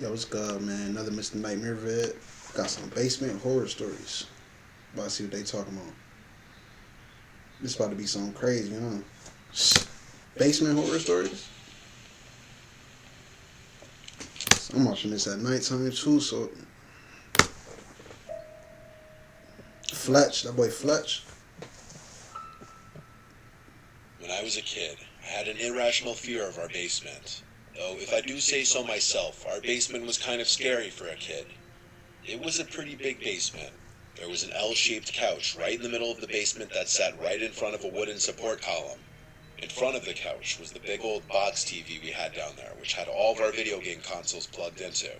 Yo, what's good, man? Another Mr. Nightmare vid. Got some basement horror stories. About to see what they talking about. This about to be something crazy, huh? Basement horror stories? So I'm watching this at nighttime too, so Fletch, that boy Fletch. When I was a kid, I had an irrational fear of our basement. Though, if I do say so myself, our basement was kind of scary for a kid. It was a pretty big basement. There was an L-shaped couch right in the middle of the basement that sat right in front of a wooden support column. In front of the couch was the big old box TV we had down there, which had all of our video game consoles plugged into.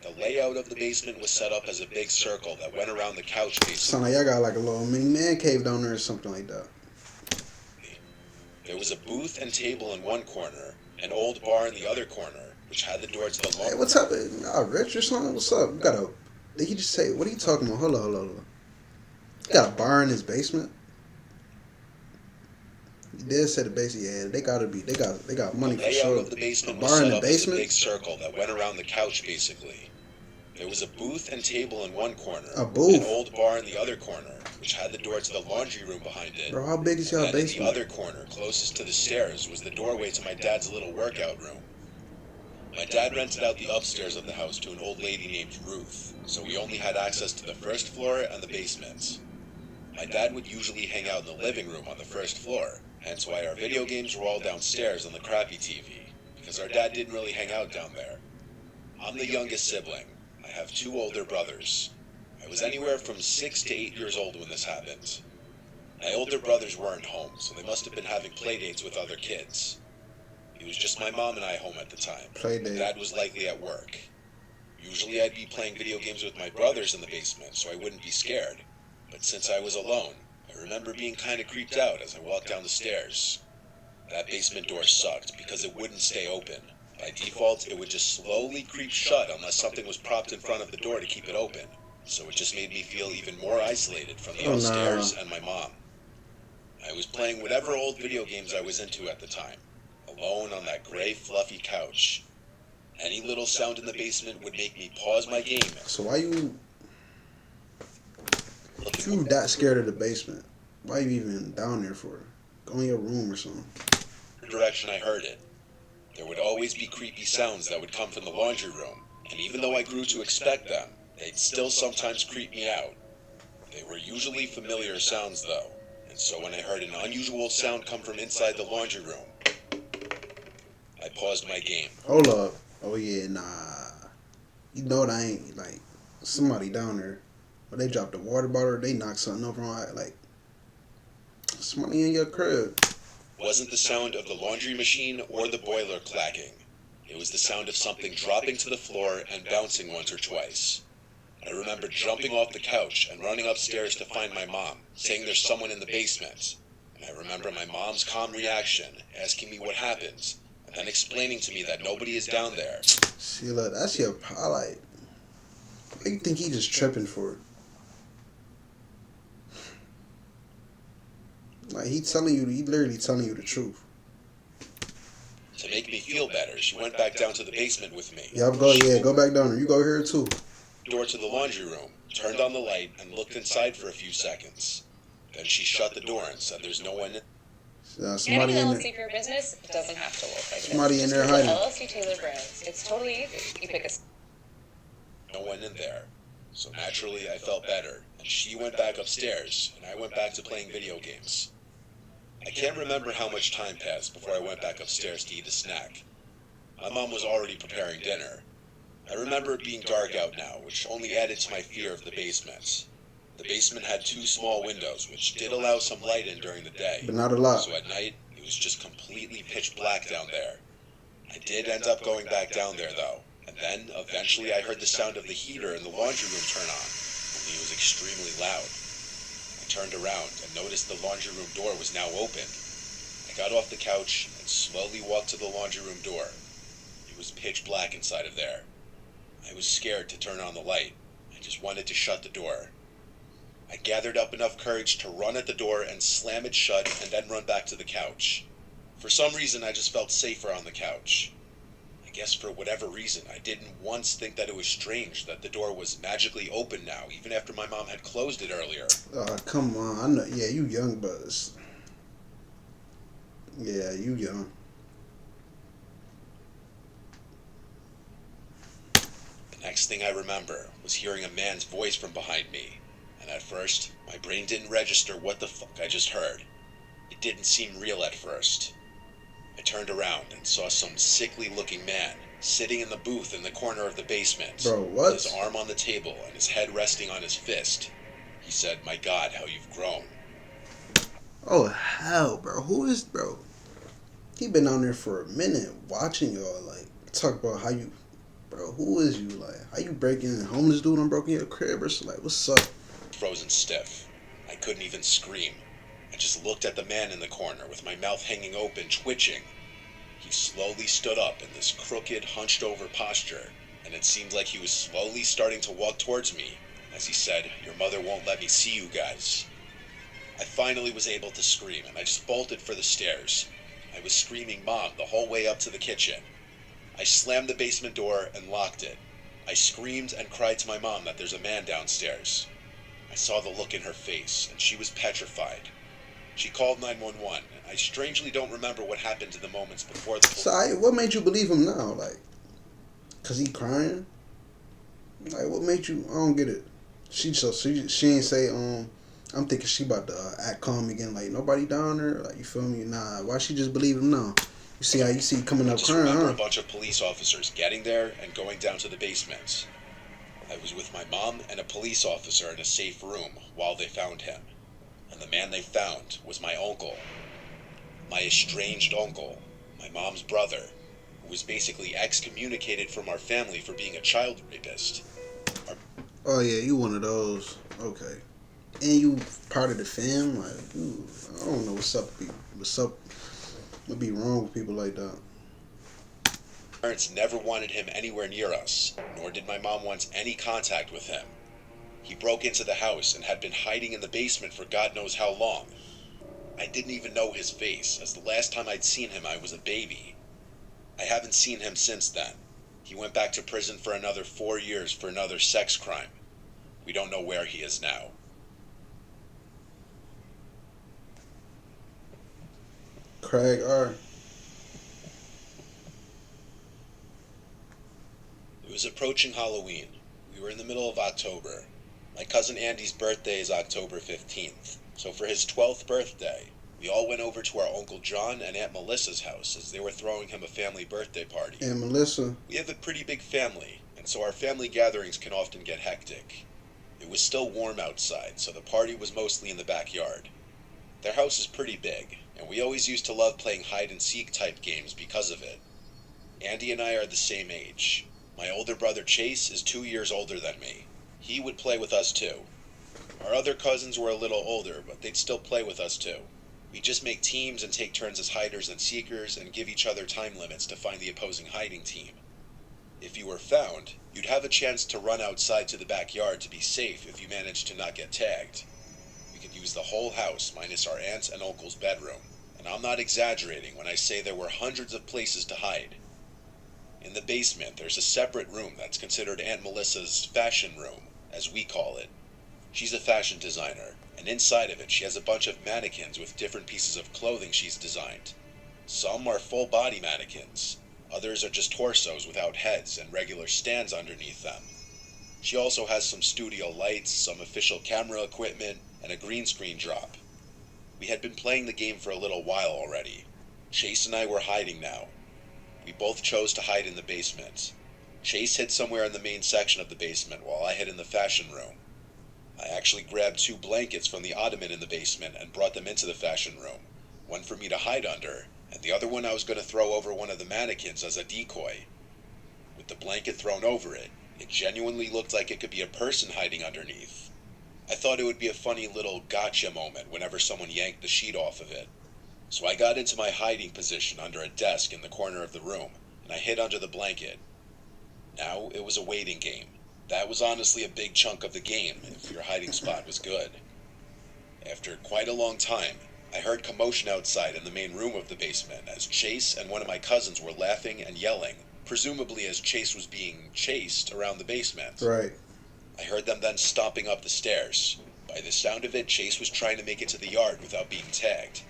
The layout of the basement was set up as a big circle that went around the couch Sound basically. like y'all got like a little mini man cave down there or something like that. There was a booth and table in one corner, an old bar in the other corner, which had the door to the Hey, what's up? Rich or something? What's up? You got a. Did he just say? What are you talking about? Hold on. You got a bar in his basement? He did say the basement. Yeah, they gotta be. They got The money for layout sure. of the A basement was bar in set the up as a basement? big circle that went around the couch basically. There was a booth and table in one corner, A an booth, old bar in the other corner, which had the door to the laundry room behind it, bro. How big is and y'all then in the basement? other corner, closest to the stairs, was the doorway to my dad's little workout room. My dad rented out the upstairs of the house to an old lady named Ruth, so we only had access to the first floor and the basement. My dad would usually hang out in the living room on the first floor, hence why our video games were all downstairs on the crappy TV, because our dad didn't really hang out down there. I'm the youngest sibling. I have two older brothers. I was anywhere from 6 to 8 years old when this happened. My older brothers weren't home, so they must have been having playdates with other kids. It was just my mom and I home at the time. Play My date. dad was likely at work. Usually I'd be playing video games with my brothers in the basement, so I wouldn't be scared. But since I was alone, I remember being kinda creeped out as I walked down the stairs. That basement door sucked because it wouldn't stay open. By default, it would just slowly creep shut unless something was propped in front of the door to keep it open. So it just made me feel even more isolated from the Oh nah. upstairs and my mom. I was playing whatever old video games I was into at the time, alone on that gray fluffy couch. Any little sound in the basement would make me pause my game and So why you look if in you that scared of the basement? Why you even down there for? Go in your room or something. what direction I heard it. There would always be creepy sounds that would come from the laundry room, and even though I grew to expect them, they'd still sometimes creep me out. They were usually familiar sounds though, and so when I heard an unusual sound come from inside the laundry room, I paused my game. Hold up. Oh yeah, nah. You know that ain't like somebody down there. But they dropped the water bottle, they knocked something over on like somebody in your crib. It wasn't the sound of the laundry machine or the boiler clacking. It was the sound of something dropping to the floor and bouncing once or twice. I remember jumping off the couch and running upstairs to find my mom, saying there's someone in the basement. And I remember my mom's calm reaction, asking me what happened, and then explaining to me that nobody is down there. See, look, that's your like. What do you think he just tripping for? Like he literally telling you the truth. To make me feel better, she went back down to the basement with me. Go back down there. You go here too. Door to the laundry room, turned on the light, and looked inside for a few seconds. Then she shut the door and said there's no one in. Somebody in LLC there. for your business doesn't have to look like Somebody this. in Just there Google hiding. LLC Taylor Brands. It's totally easy. You pick a No one in there. So naturally, I felt better, and she went back upstairs, and I went back to playing video games. I can't remember how much time passed before I went back upstairs to eat a snack. My mom was already preparing dinner. I remember it being dark out now, which only added to my fear of the basement. The basement had two small windows, which did allow some light in during the day. But not a lot. So at night, it was just completely pitch black down there. I did end up going back down there though, and then eventually I heard the sound of the heater in the laundry room turn on, only it was extremely loud. I turned around and noticed the laundry room door was now open. I got off the couch and slowly walked to the laundry room door. It was pitch black inside of there. I was scared to turn on the light. I just wanted to shut the door. I gathered up enough courage to run at the door and slam it shut and then run back to the couch. For some reason, I just felt safer on the couch. I guess for whatever reason, I didn't once think that it was strange that the door was magically open now, even after my mom had closed it earlier. Come on. I know. Yeah, you young, but yeah, you young. The next thing I remember was hearing a man's voice from behind me, and at first, my brain didn't register what the fuck I just heard. It didn't seem real at first. I turned around and saw some sickly looking man sitting in the booth in the corner of the basement. Bro, what? With his arm on the table and his head resting on his fist. He said, "My God, how you've grown." Oh hell, bro. Who is bro? He been on there for a minute watching y'all. Like talk about how you, bro. Who is you? Like how you breaking homeless dude on broken your crib or something? Like what's up? Frozen stiff. I couldn't even scream. I just looked at the man in the corner with my mouth hanging open, twitching. He slowly stood up in this crooked, hunched-over posture, and it seemed like he was slowly starting to walk towards me as he said, "Your mother won't let me see you guys." I finally was able to scream, and I just bolted for the stairs. I was screaming "Mom" the whole way up to the kitchen. I slammed the basement door and locked it. I screamed and cried to my mom that there's a man downstairs. I saw the look in her face, and she was petrified. She called 911, and I strangely don't remember what happened in the moments before the police. So what made you believe him now? Like, cause he crying? Like, what made you? I don't get it. She ain't say I'm thinking she about to act calm again. Like nobody down there. Like you feel me? Nah. Why she just believe him now? You see how you see coming I up just crying, remember huh? a bunch of police officers getting there and going down to the basement. I was with my mom and a police officer in a safe room while they found him. And the man they found was my uncle. My estranged uncle, my mom's brother, who was basically excommunicated from our family for being a child rapist. Oh yeah, you one of those. Okay. And you part of the fam. Like, ooh, I don't know what's up. What's up? What be wrong with people like that? Parents never wanted him anywhere near us, nor did my mom want any contact with him. He broke into the house and had been hiding in the basement for God knows how long. I didn't even know his face, as the last time I'd seen him I was a baby. I haven't seen him since then. He went back to prison for another 4 years for another sex crime. We don't know where he is now. Craig R. It was approaching Halloween. We were in the middle of October. My cousin Andy's birthday is October 15th, so for his 12th birthday, we all went over to our Uncle John and Aunt Melissa's house as they were throwing him a family birthday party. And Melissa. We have a pretty big family, and so our family gatherings can often get hectic. It was still warm outside, so the party was mostly in the backyard. Their house is pretty big, and we always used to love playing hide-and-seek type games because of it. Andy and I are the same age. My older brother Chase is 2 years older than me. He would play with us too. Our other cousins were a little older, but they'd still play with us too. We just make teams and take turns as hiders and seekers and give each other time limits to find the opposing hiding team. If you were found, you'd have a chance to run outside to the backyard to be safe if you managed to not get tagged. We could use the whole house minus our aunt's and uncle's bedroom, and I'm not exaggerating when I say there were hundreds of places to hide. In the basement, there's a separate room that's considered Aunt Melissa's fashion room, as we call it. She's a fashion designer, and inside of it she has a bunch of mannequins with different pieces of clothing she's designed. Some are full-body mannequins, others are just torsos without heads and regular stands underneath them. She also has some studio lights, some official camera equipment, and a green screen drop. We had been playing the game for a little while already. Chase and I were hiding now. We both chose to hide in the basement. Chase hid somewhere in the main section of the basement while I hid in the fashion room. I actually grabbed 2 blankets from the ottoman in the basement and brought them into the fashion room. One for me to hide under, and the other one I was going to throw over one of the mannequins as a decoy. With the blanket thrown over it, it genuinely looked like it could be a person hiding underneath. I thought it would be a funny little gotcha moment whenever someone yanked the sheet off of it. So I got into my hiding position under a desk in the corner of the room, and I hid under the blanket. Now it was a waiting game. That was honestly a big chunk of the game, if your hiding spot was good. After quite a long time, I heard commotion outside in the main room of the basement as Chase and one of my cousins were laughing and yelling, presumably as Chase was being chased around the basement. Right. I heard them then stomping up the stairs. By the sound of it, Chase was trying to make it to the yard without being tagged.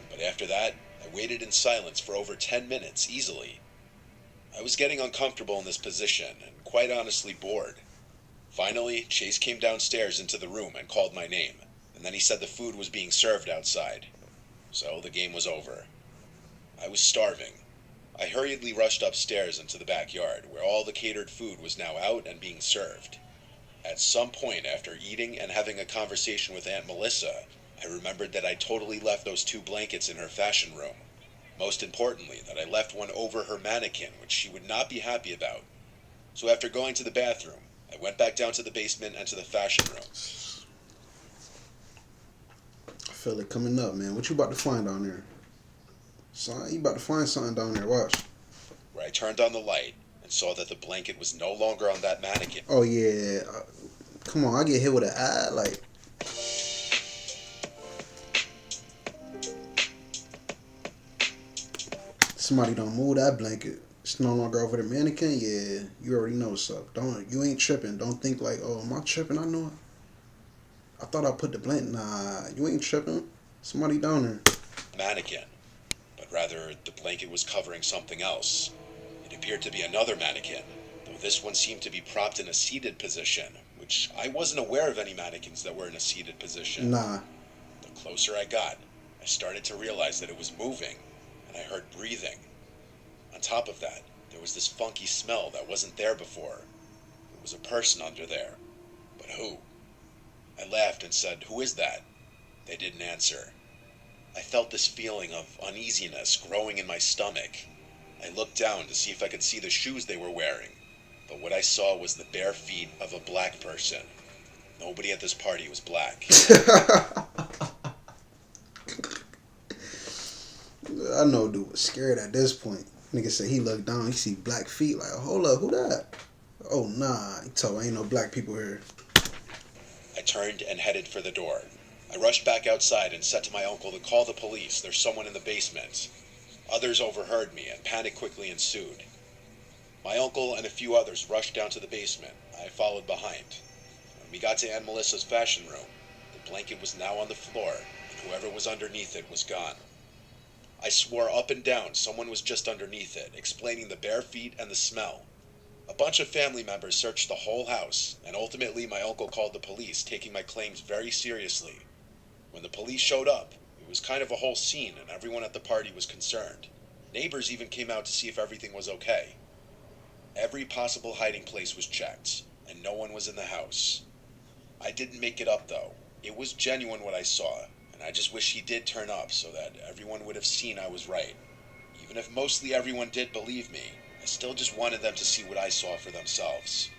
But after that, I waited in silence for over 10 minutes easily. I was getting uncomfortable in this position and quite honestly bored. Finally, Chase came downstairs into the room and called my name, and then he said the food was being served outside. So the game was over. I was starving. I hurriedly rushed upstairs into the backyard, where all the catered food was now out and being served. At some point after eating and having a conversation with Aunt Melissa, I remembered that I totally left those 2 blankets in her fashion room. Most importantly, that I left one over her mannequin, which she would not be happy about. So after going to the bathroom, I went back down to the basement and to the fashion room. I feel it coming up, man. What you about to find down there? Son, you about to find something down there. Watch. Where I turned on the light and saw that the blanket was no longer on that mannequin. Oh, yeah. Come on, I get hit with an ad, like... Somebody don't move that blanket. It's no longer over the mannequin. Yeah, you already know what's up. You ain't tripping. Don't think like, oh, am I tripping? I know. I thought I put the blanket. Nah, you ain't tripping. Somebody down there. Mannequin, but rather the blanket was covering something else. It appeared to be another mannequin, though this one seemed to be propped in a seated position, which I wasn't aware of any mannequins that were in a seated position. Nah. The closer I got, I started to realize that it was moving, and I heard breathing. On top of that, there was this funky smell that wasn't there before. There was a person under there. But who? I laughed and said, "Who is that?" They didn't answer. I felt this feeling of uneasiness growing in my stomach. I looked down to see if I could see the shoes they were wearing, but what I saw was the bare feet of a black person. Nobody at this party was black. I know dude was scared at this point. Nigga said he looked down, he see black feet, like, hold up, who that? Oh, nah, he told ain't no black people here. I turned and headed for the door. I rushed back outside and said to my uncle to call the police, there's someone in the basement. Others overheard me and panic quickly ensued. My uncle and a few others rushed down to the basement. I followed behind. When we got to Aunt Melissa's fashion room, the blanket was now on the floor, and whoever was underneath it was gone. I swore up and down someone was just underneath it, explaining the bare feet and the smell. A bunch of family members searched the whole house, and ultimately my uncle called the police, taking my claims very seriously. When the police showed up, it was kind of a whole scene, and everyone at the party was concerned. Neighbors even came out to see if everything was okay. Every possible hiding place was checked, and no one was in the house. I didn't make it up, though. It was genuine what I saw, and I just wish he did turn up so that everyone would have seen I was right. Even if mostly everyone did believe me, I still just wanted them to see what I saw for themselves.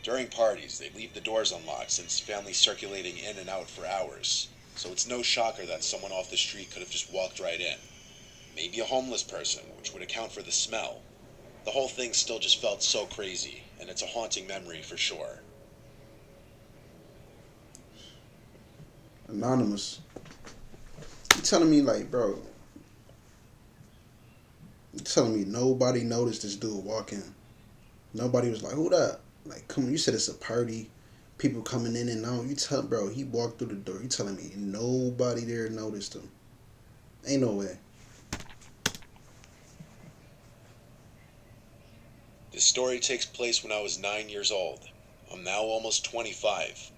During parties, they leave the doors unlocked since families circulating in and out for hours, so it's no shocker that someone off the street could have just walked right in. Maybe a homeless person, which would account for the smell. The whole thing still just felt so crazy, and it's a haunting memory for sure. Anonymous. You telling me, like, bro, you telling me nobody noticed this dude walk in? Nobody was like, who that? Like, come on, you said it's a party, people coming in and out. You tell, bro, he walked through the door. You telling me nobody there noticed him? Ain't no way. This story takes place when I was 9 years old. I'm now almost 25.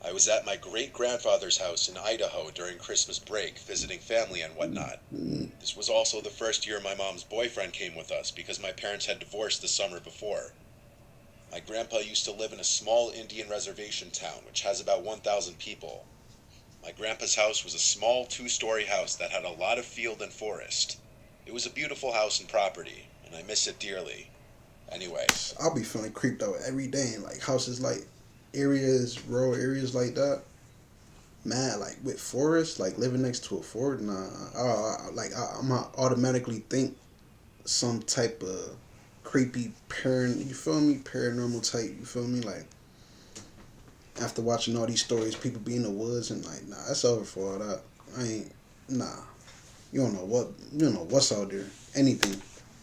I was at my great-grandfather's house in Idaho during Christmas break, visiting family and whatnot. This was also the first year my mom's boyfriend came with us because my parents had divorced the summer before. My grandpa used to live in a small Indian reservation town which has about 1,000 people. My grandpa's house was a small 2-story house that had a lot of field and forest. It was a beautiful house and property, and I miss it dearly. Anyway. I'll be feeling creeped out every day in, like, houses like areas, rural areas like that. Mad, like, with forest, like, living next to a forest, nah. I'm gonna automatically think some type of creepy you feel me? Paranormal type, you feel me? Like, after watching all these stories, people be in the woods and, like, nah, that's over for all that. You don't know what's out there. Anything.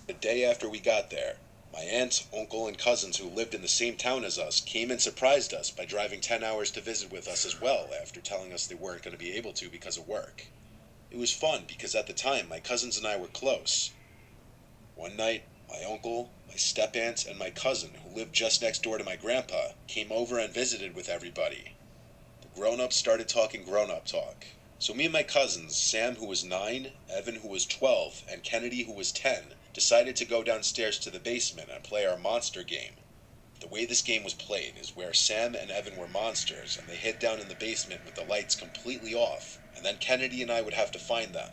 The day after we got there, My aunt, uncle, and cousins who lived in the same town as us came and surprised us by driving 10 hours to visit with us as well after telling us they weren't going to be able to because of work. It was fun because at the time my cousins and I were close. One night, my uncle, my step-aunt, and my cousin, who lived just next door to my grandpa, came over and visited with everybody. The grown-ups started talking grown-up talk. So me and my cousins, Sam who was 9, Evan who was 12, and Kennedy who was 10, decided to go downstairs to the basement and play our monster game. The way this game was played is where Sam and Evan were monsters and they hid down in the basement with the lights completely off, and then Kennedy and I would have to find them.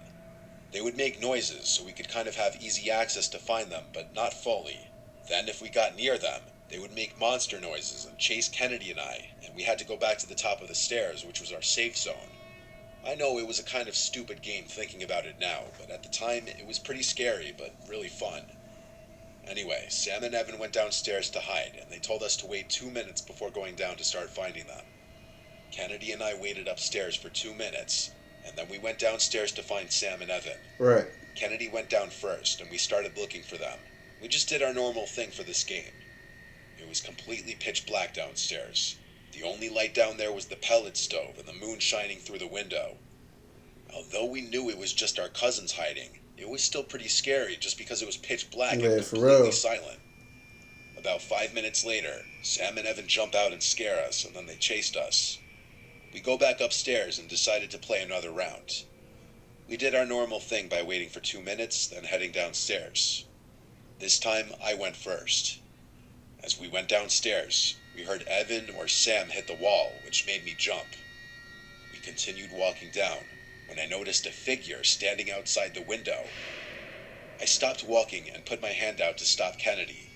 They would make noises so we could kind of have easy access to find them, but not fully. Then if we got near them, they would make monster noises and chase Kennedy and I, and we had to go back to the top of the stairs, which was our safe zone. I know it was a kind of stupid game thinking about it now, but at the time it was pretty scary, but really fun. Anyway, Sam and Evan went downstairs to hide, and they told us to wait 2 minutes before going down to start finding them. Kennedy and I waited upstairs for 2 minutes, and then we went downstairs to find Sam and Evan. Right. Kennedy went down first, and we started looking for them. We just did our normal thing for this game. It was completely pitch black downstairs. The only light down there was the pellet stove and the moon shining through the window. Although we knew it was just our cousins hiding, it was still pretty scary just because it was pitch black and completely silent. About 5 minutes later, Sam and Evan jump out and scare us, and then they chased us. We go back upstairs and decided to play another round. We did our normal thing by waiting for 2 minutes, then heading downstairs. This time, I went first. As we went downstairs, we heard Evan or Sam hit the wall, which made me jump. We continued walking down, when I noticed a figure standing outside the window. I stopped walking and put my hand out to stop Kennedy.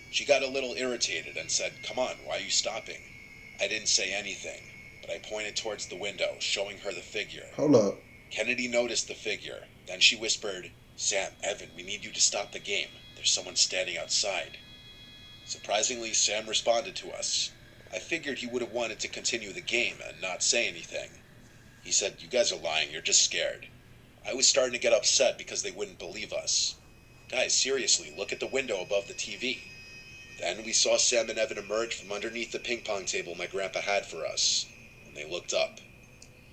She got a little irritated and said, "Come on, why are you stopping?" I didn't say anything, but I pointed towards the window, showing her the figure. Hold up. Kennedy noticed the figure. Then she whispered, "Sam, Evan, we need you to stop the game. There's someone standing outside." Surprisingly, Sam responded to us. I figured he would have wanted to continue the game and not say anything. He said, "You guys are lying, you're just scared." I was starting to get upset because they wouldn't believe us. "Guys, seriously, look at the window above the TV." Then we saw Sam and Evan emerge from underneath the ping pong table my grandpa had for us, and they looked up.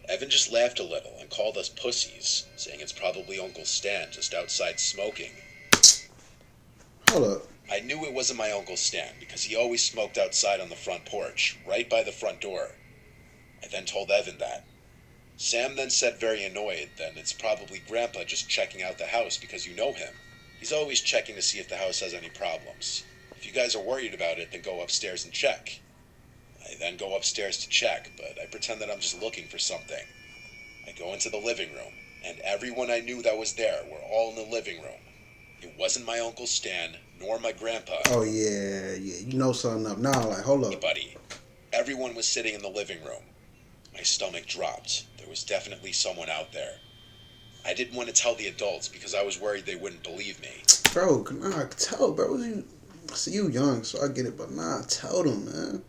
Evan just laughed a little and called us pussies, saying it's probably Uncle Stan just outside smoking. Hold up. I knew it wasn't my Uncle Stan because he always smoked outside on the front porch, right by the front door. I then told Evan that. Sam then said very annoyed that it's probably Grandpa just checking out the house because you know him. He's always checking to see if the house has any problems. If you guys are worried about it, then go upstairs and check. I then go upstairs to check, but I pretend that I'm just looking for something. I go into the living room, and everyone I knew that was there were all in the living room. It wasn't my Uncle Stan, nor my grandpa. Oh, yeah. You know something up now. Like, hold up. Anybody. Everyone was sitting in the living room. My stomach dropped. There was definitely someone out there. I didn't want to tell the adults because I was worried they wouldn't believe me. Bro, nah, tell, bro. You young, so I get it, but nah, tell them, man.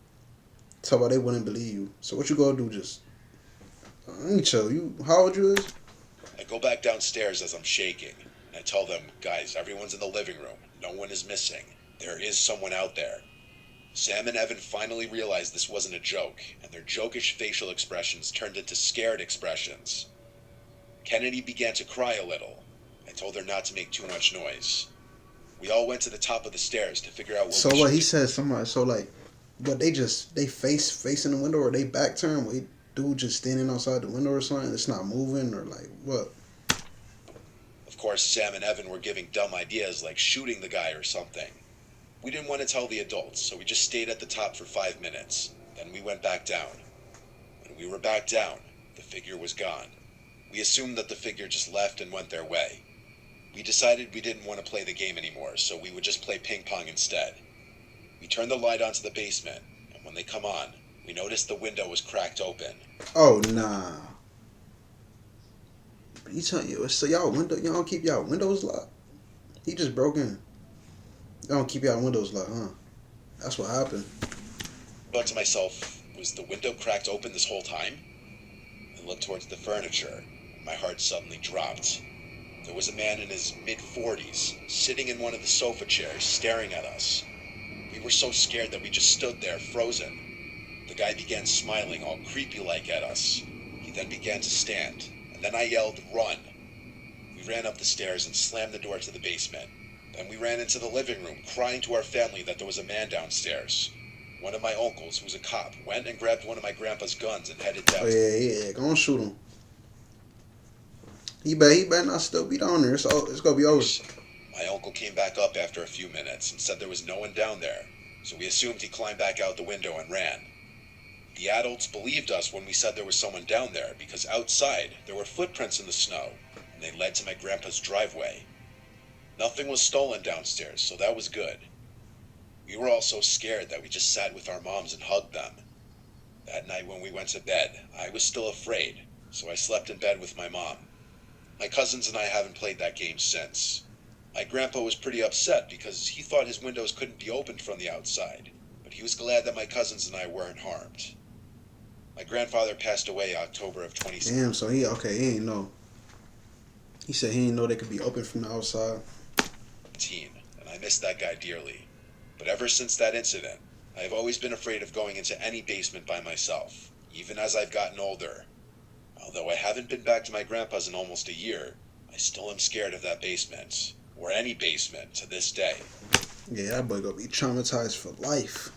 Tell why they wouldn't believe you. So what you gonna do? Just, I ain't chill. How old you is? I go back downstairs as I'm shaking. I tell them, "Guys, everyone's in the living room. No one is missing. There is someone out there." Sam and Evan finally realized this wasn't a joke, and their jokish facial expressions turned into scared expressions. Kennedy began to cry a little. I told her not to make too much noise. We all went to the top of the stairs to figure out what So what he said, somebody, so like, but they facing the window, or they back turned, where dude just standing outside the window or something, it's not moving, or like, what? Of course, Sam and Evan were giving dumb ideas like shooting the guy or something. We didn't want to tell the adults, so we just stayed at the top for 5 minutes. Then we went back down. When we were back down, the figure was gone. We assumed that the figure just left and went their way. We decided we didn't want to play the game anymore, so we would just play ping pong instead. We turned the light onto the basement, and when they come on, we noticed the window was cracked open. Oh, nah. You tell you, so y'all don't keep y'all windows locked? He just broke in. Y'all don't keep y'all windows locked, huh? That's what happened. I thought to myself, was the window cracked open this whole time? I looked towards the furniture, and my heart suddenly dropped. There was a man in his mid-40s, sitting in one of the sofa chairs, staring at us. We were so scared that we just stood there, frozen. The guy began smiling, all creepy-like at us. He then began to stand, and then I yelled, "Run!" We ran up the stairs and slammed the door to the basement. Then we ran into the living room, crying to our family that there was a man downstairs. One of my uncles, who's a cop, went and grabbed one of my grandpa's guns and headed down. Oh yeah, go on, shoot him. He better not still be down there. It's gonna be over. My uncle came back up after a few minutes and said there was no one down there, so we assumed he climbed back out the window and ran. The adults believed us when we said there was someone down there because outside there were footprints in the snow and they led to my grandpa's driveway. Nothing was stolen downstairs, so that was good. We were all so scared that we just sat with our moms and hugged them. That night when we went to bed, I was still afraid, so I slept in bed with my mom. My cousins and I haven't played that game since. My grandpa was pretty upset because he thought his windows couldn't be opened from the outside, but he was glad that my cousins and I weren't harmed. My grandfather passed away October of 2016. Damn, so he ain't know. He said he didn't know they could be open from the outside. And I miss that guy dearly. But ever since that incident, I have always been afraid of going into any basement by myself, even as I've gotten older. Although I haven't been back to my grandpa's in almost a year, I still am scared of that basement, or any basement, to this day. Yeah, that boy gonna be traumatized for life.